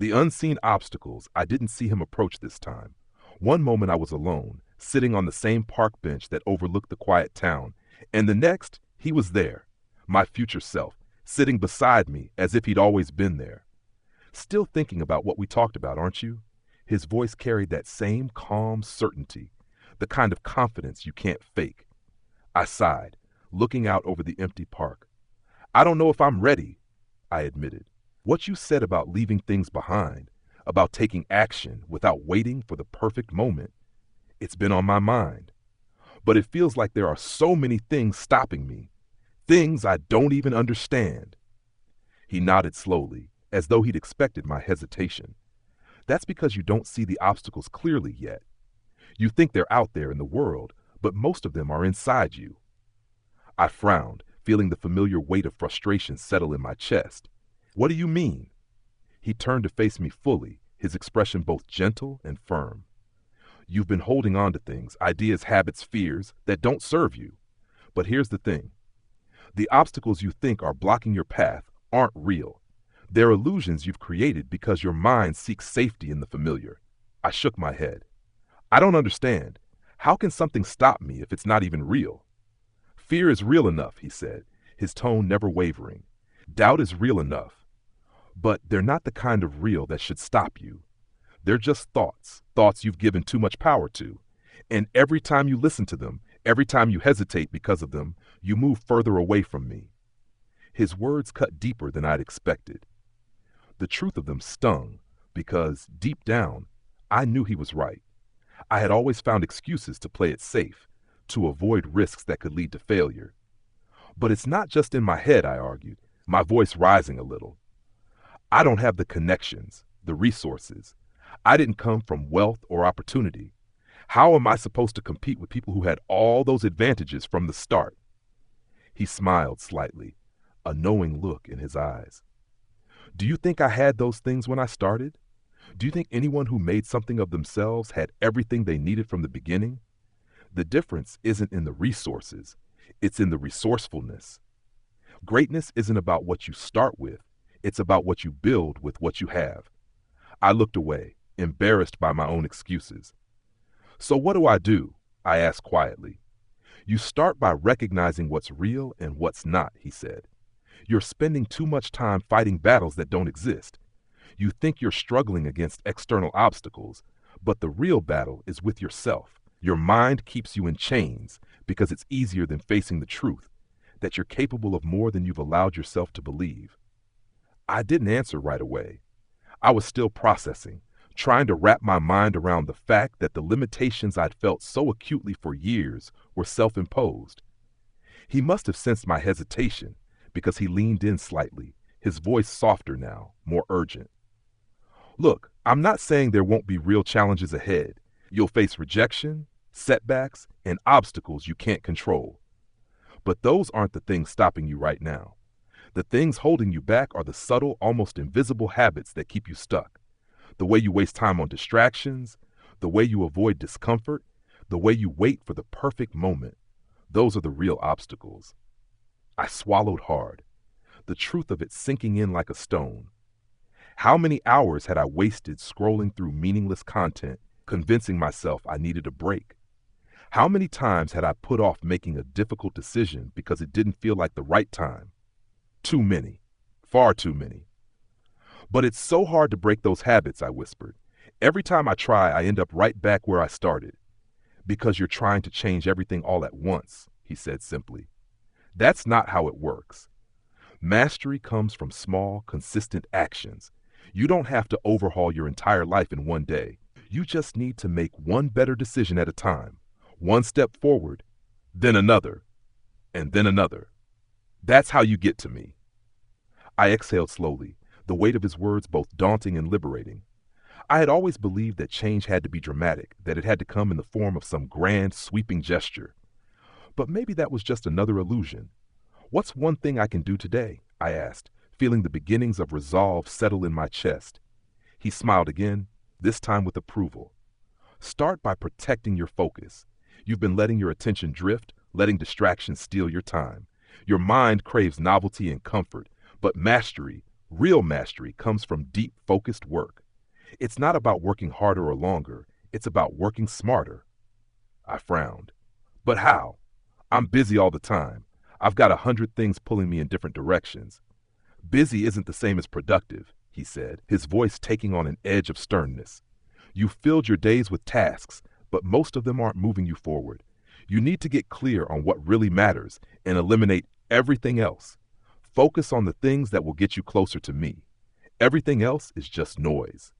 The unseen obstacles, I didn't see him approach this time. One moment I was alone, sitting on the same park bench that overlooked the quiet town, and the next, he was there, my future self, sitting beside me as if he'd always been there. Still thinking about what we talked about, aren't you? His voice carried that same calm certainty, the kind of confidence you can't fake. I sighed, looking out over the empty park. I don't know if I'm ready, I admitted. What you said about leaving things behind, about taking action without waiting for the perfect moment, it's been on my mind. But it feels like there are so many things stopping me, things I don't even understand. He nodded slowly, as though he'd expected my hesitation. That's because you don't see the obstacles clearly yet. You think they're out there in the world, but most of them are inside you. I frowned, feeling the familiar weight of frustration settle in my chest. What do you mean? He turned to face me fully, his expression both gentle and firm. You've been holding on to things, ideas, habits, fears that don't serve you. But here's the thing. The obstacles you think are blocking your path aren't real. They're illusions you've created because your mind seeks safety in the familiar. I shook my head. I don't understand. How can something stop me if it's not even real? Fear is real enough, he said, his tone never wavering. Doubt is real enough. But they're not the kind of real that should stop you. They're just thoughts you've given too much power to. And every time you listen to them, every time you hesitate because of them, you move further away from me. His words cut deeper than I'd expected. The truth of them stung, because deep down, I knew he was right. I had always found excuses to play it safe, to avoid risks that could lead to failure. But it's not just in my head, I argued, my voice rising a little. I don't have the connections, the resources. I didn't come from wealth or opportunity. How am I supposed to compete with people who had all those advantages from the start? He smiled slightly, a knowing look in his eyes. Do you think I had those things when I started? Do you think anyone who made something of themselves had everything they needed from the beginning? The difference isn't in the resources, it's in the resourcefulness. Greatness isn't about what you start with, it's about what you build with what you have. I looked away, embarrassed by my own excuses. So what do? I asked quietly. You start by recognizing what's real and what's not, he said. You're spending too much time fighting battles that don't exist. You think you're struggling against external obstacles, but the real battle is with yourself. Your mind keeps you in chains because it's easier than facing the truth, that you're capable of more than you've allowed yourself to believe. I didn't answer right away. I was still processing, trying to wrap my mind around the fact that the limitations I'd felt so acutely for years were self-imposed. He must have sensed my hesitation because he leaned in slightly, his voice softer now, more urgent. Look, I'm not saying there won't be real challenges ahead. You'll face rejection, setbacks, and obstacles you can't control. But those aren't the things stopping you right now. The things holding you back are the subtle, almost invisible habits that keep you stuck. The way you waste time on distractions, the way you avoid discomfort, the way you wait for the perfect moment. Those are the real obstacles. I swallowed hard, the truth of it sinking in like a stone. How many hours had I wasted scrolling through meaningless content, convincing myself I needed a break? How many times had I put off making a difficult decision because it didn't feel like the right time? Too many. Far too many. But it's so hard to break those habits, I whispered. Every time I try, I end up right back where I started. Because you're trying to change everything all at once, he said simply. That's not how it works. Mastery comes from small, consistent actions. You don't have to overhaul your entire life in one day. You just need to make one better decision at a time. One step forward, then another, and then another. That's how you get to me. I exhaled slowly, the weight of his words both daunting and liberating. I had always believed that change had to be dramatic, that it had to come in the form of some grand, sweeping gesture. But maybe that was just another illusion. What's one thing I can do today? I asked, feeling the beginnings of resolve settle in my chest. He smiled again, this time with approval. Start by protecting your focus. You've been letting your attention drift, letting distractions steal your time. Your mind craves novelty and comfort, but mastery, Real mastery comes from deep, focused work. It's not about working harder or longer, it's about working smarter. I frowned. But how? I'm busy all the time. I've got 100 things pulling me in different directions. Busy isn't the same as productive, he said, his voice taking on an edge of sternness. You've filled your days with tasks, but most of them aren't moving you forward. You need to get clear on what really matters and eliminate everything else. Focus on the things that will get you closer to me. Everything else is just noise.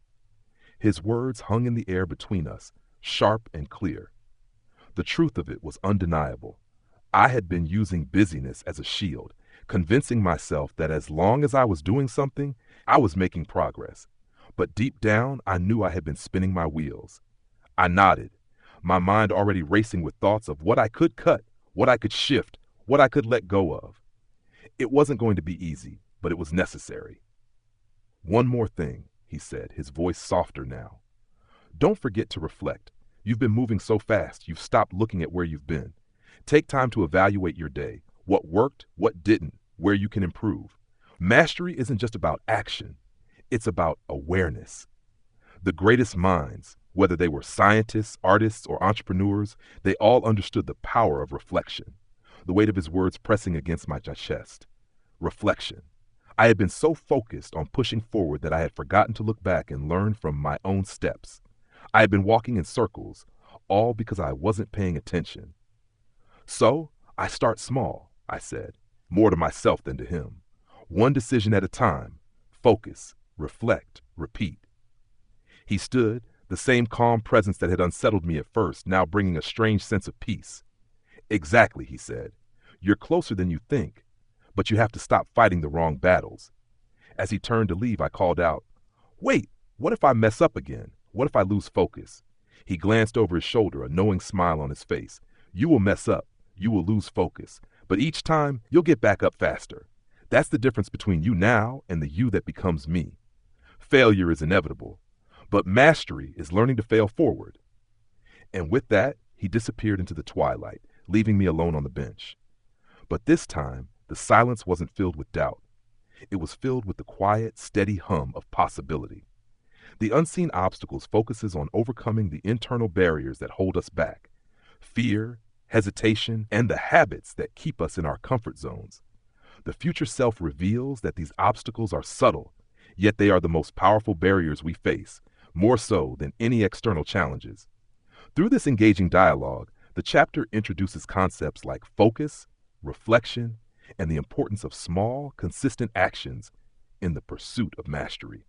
His words hung in the air between us, sharp and clear. The truth of it was undeniable. I had been using busyness as a shield, convincing myself that as long as I was doing something, I was making progress. But deep down, I knew I had been spinning my wheels. I nodded, my mind already racing with thoughts of what I could cut, what I could shift, what I could let go of. It wasn't going to be easy, but it was necessary. One more thing, he said, his voice softer now. Don't forget to reflect. You've been moving so fast, you've stopped looking at where you've been. Take time to evaluate your day, what worked, what didn't, where you can improve. Mastery isn't just about action, it's about awareness. The greatest minds, whether they were scientists, artists, or entrepreneurs, they all understood the power of reflection. The weight of his words pressing against my chest. Reflection. I had been so focused on pushing forward that I had forgotten to look back and learn from my own steps. I had been walking in circles, all because I wasn't paying attention. So, I start small, I said, more to myself than to him. One decision at a time. Focus, reflect, repeat. He stood, the same calm presence that had unsettled me at first, now bringing a strange sense of peace. Exactly, he said. You're closer than you think, but you have to stop fighting the wrong battles. As he turned to leave, I called out, Wait, what if I mess up again? What if I lose focus? He glanced over his shoulder, a knowing smile on his face. You will mess up. You will lose focus. But each time, you'll get back up faster. That's the difference between you now and the you that becomes me. Failure is inevitable, but mastery is learning to fail forward. And with that, he disappeared into the twilight, leaving me alone on the bench. But this time, the silence wasn't filled with doubt. It was filled with the quiet, steady hum of possibility. The unseen obstacles focuses on overcoming the internal barriers that hold us back. Fear, hesitation, and the habits that keep us in our comfort zones. The future self reveals that these obstacles are subtle, yet they are the most powerful barriers we face, more so than any external challenges. Through this engaging dialogue, the chapter introduces concepts like focus, reflection, and the importance of small, consistent actions in the pursuit of mastery.